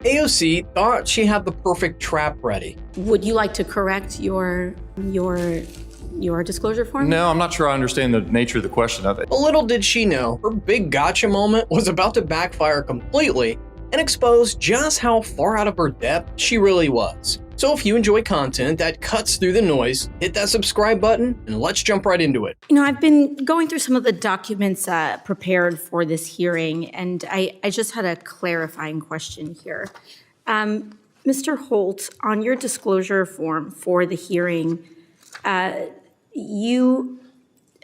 AOC thought she had the perfect trap ready. Would you like to correct your disclosure form? No, I'm not sure I understand the nature of the question of it. But little did she know, her big gotcha moment was about to backfire completely and expose just how far out of her depth she really was. So if you enjoy content that cuts through the noise, hit that subscribe button and let's jump right into it. I've been going through some of the documents prepared for this hearing, and I just had a clarifying question here. Mr. Holt, on your disclosure form for the hearing, you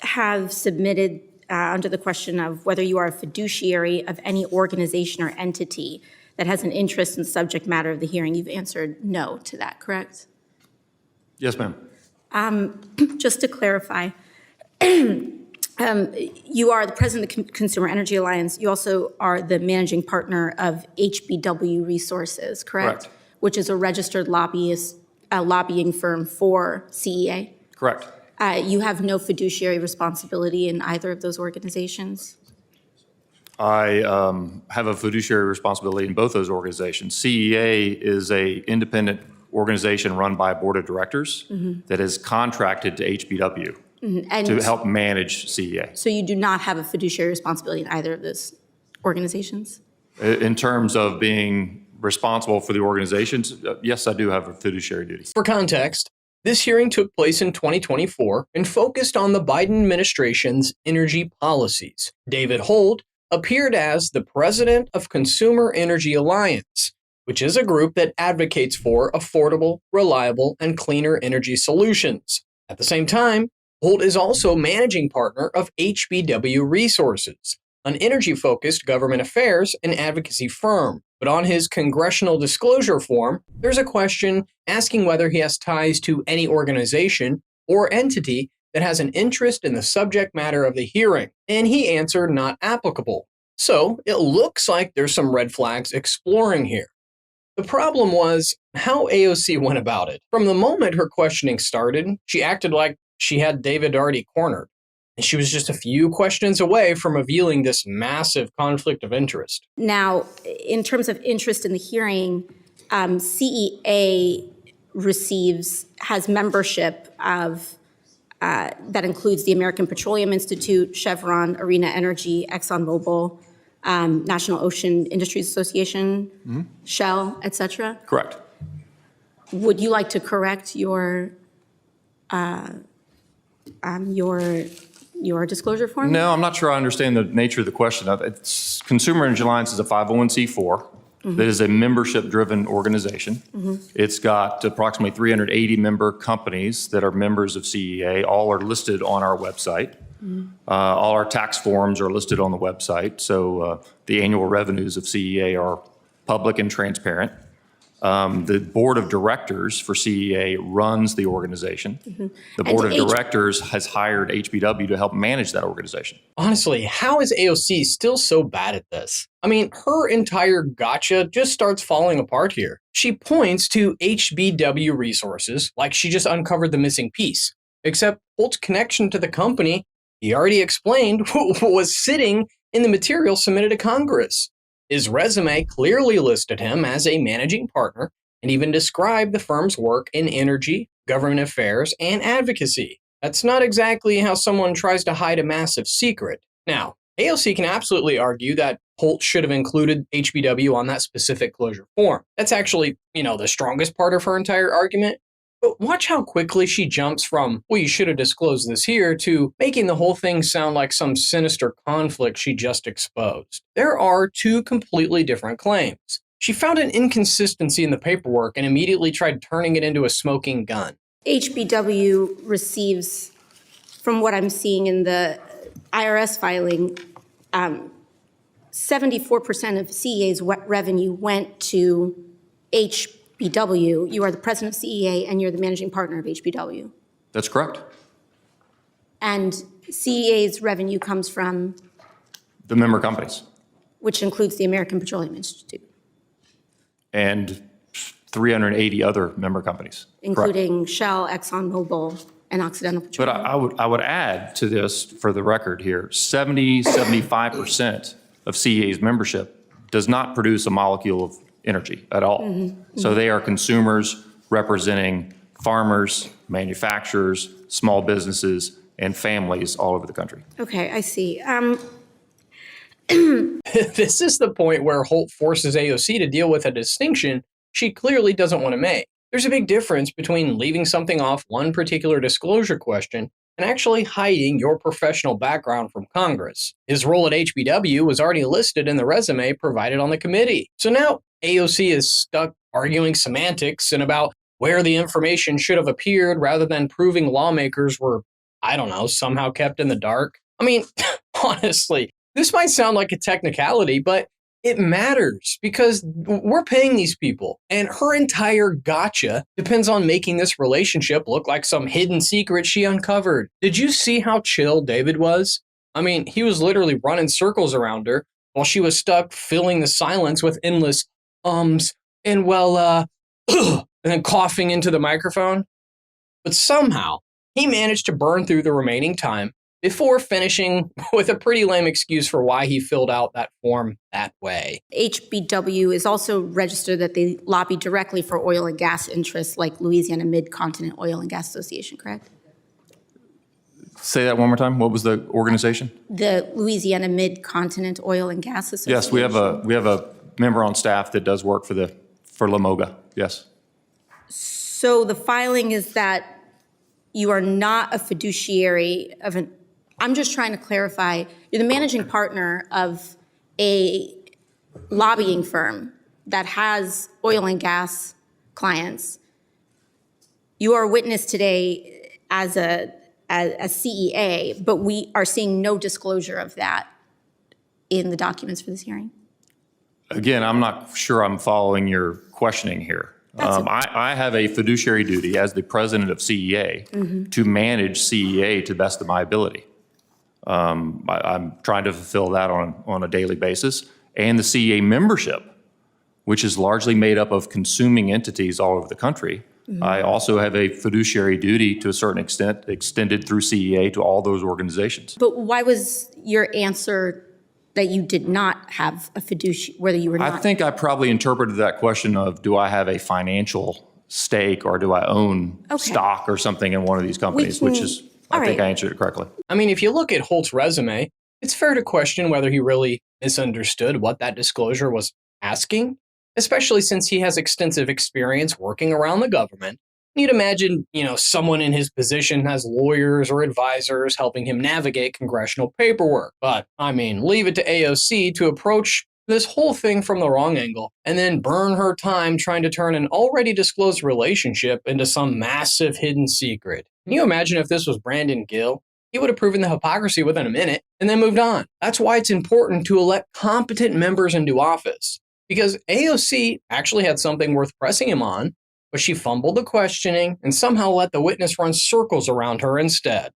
have submitted under the question of whether you are a fiduciary of any organization or entity that has an interest in the subject matter of the hearing. You've answered no to that, correct? Yes, ma'am. Just to clarify, you are the president of the Consumer Energy Alliance. You also are the managing partner of HBW Resources, correct? Correct. Which is a registered lobbying firm for CEA? Correct. You have no fiduciary responsibility in either of those organizations? I have a fiduciary responsibility in both those organizations. CEA is an independent organization run by a board of directors that is contracted to HBW to help manage CEA. So you do not have a fiduciary responsibility in either of those organizations? In terms of being responsible for the organizations, yes, I do have a fiduciary duty. For context, this hearing took place in 2024 and focused on the Biden administration's energy policies. David Holt appeared as the president of Consumer Energy Alliance, which is a group that advocates for affordable, reliable, and cleaner energy solutions. At the same time, Holt is also managing partner of HBW Resources, an energy-focused government affairs and advocacy firm. But on his congressional disclosure form, there's a question asking whether he has ties to any organization or entity that has an interest in the subject matter of the hearing, and he answered not applicable. So it looks like there's some red flags exploring here. The problem was how AOC went about it. From the moment her questioning started, she acted like she had David already cornered, and she was just a few questions away from revealing this massive conflict of interest. Now, in terms of interest in the hearing, CEA has membership of that includes the American Petroleum Institute, Chevron, Arena Energy, ExxonMobil, National Ocean Industries Association, Shell, et cetera. Correct. Would you like to correct your disclosure form? No, I'm not sure I understand the nature of the question of it. Consumer Energy Alliance is a 501c4 that is a membership-driven organization. It's got approximately 380 member companies that are members of CEA. All are listed on our website. All our tax forms are listed on the website. So the annual revenues of CEA are public and transparent. The board of directors for CEA runs the organization. The board of directors has hired HBW to help manage that organization. Honestly, how is AOC still so bad at this? I mean, her entire gotcha just starts falling apart here. She points to HBW Resources like she just uncovered the missing piece, except Holt's connection to the company, he already explained, was sitting in the material submitted to Congress. His resume clearly listed him as a managing partner and even described the firm's work in energy, government affairs, and advocacy. That's not exactly how someone tries to hide a massive secret. Now, AOC can absolutely argue that Holt should have included HBW on that specific closure form. That's actually, the strongest part of her entire argument. But watch how quickly she jumps from, well, you should have disclosed this here, to making the whole thing sound like some sinister conflict she just exposed. There are two completely different claims. She found an inconsistency in the paperwork and immediately tried turning it into a smoking gun. HBW receives, from what I'm seeing in the IRS filing, 74% of CEA's revenue went to HBW. You are the president of CEA and you're the managing partner of HBW. That's correct. And CEA's revenue comes from? The member companies. Which includes the American Petroleum Institute. And 380 other member companies. Including Correct. Shell, ExxonMobil, and Occidental Petroleum. But I would add to this, for the record here, 75% of CEA's membership does not produce a molecule of energy at all. So they are consumers representing farmers, manufacturers, small businesses, and families all over the country. Okay, I see. This is the point where Holt forces AOC to deal with a distinction she clearly doesn't want to make. There's a big difference between leaving something off one particular disclosure question and actually hiding your professional background from Congress. His role at HBW was already listed in the resume provided on the committee. So now AOC is stuck arguing semantics and about where the information should have appeared rather than proving lawmakers were, I don't know, somehow kept in the dark. I mean, honestly, this might sound like a technicality, but it matters because we're paying these people, and her entire gotcha depends on making this relationship look like some hidden secret she uncovered. Did you see how chill David was? I mean, he was literally running circles around her while she was stuck filling the silence with endless ums and and then coughing into the microphone. But somehow, he managed to burn through the remaining time before finishing with a pretty lame excuse for why he filled out that form that way. HBW is also registered that they lobby directly for oil and gas interests like Louisiana Mid-Continent Oil and Gas Association, correct? Say that one more time. What was the organization? The Louisiana Mid-Continent Oil and Gas Association. Yes, we have a member on staff that does work for LaMoga. Yes. So the filing is that you are not a fiduciary of an, I'm just trying to clarify, you're the managing partner of a lobbying firm that has oil and gas clients. You are a witness today as a CEA, but we are seeing no disclosure of that in the documents for this hearing. Again, I'm not sure I'm following your questioning here. I have a fiduciary duty as the president of CEA to manage CEA to the best of my ability. I'm trying to fulfill that on a daily basis. And the CEA membership, which is largely made up of consuming entities all over the country, I also have a fiduciary duty to a certain extent extended through CEA to all those organizations. But why was your answer that you did not have a fiduciary, whether you were not? I think I probably interpreted that question of, do I have a financial stake or do I own stock or something in one of these companies, which is, I think I answered it correctly. I mean, if you look at Holt's resume, it's fair to question whether he really misunderstood what that disclosure was asking, especially since he has extensive experience working around the government. You'd imagine, someone in his position has lawyers or advisors helping him navigate congressional paperwork. But, leave it to AOC to approach this whole thing from the wrong angle and then burn her time trying to turn an already disclosed relationship into some massive hidden secret. Can you imagine if this was Brandon Gill? He would have proven the hypocrisy within a minute and then moved on. That's why it's important to elect competent members into office, because AOC actually had something worth pressing him on, but she fumbled the questioning and somehow let the witness run circles around her instead.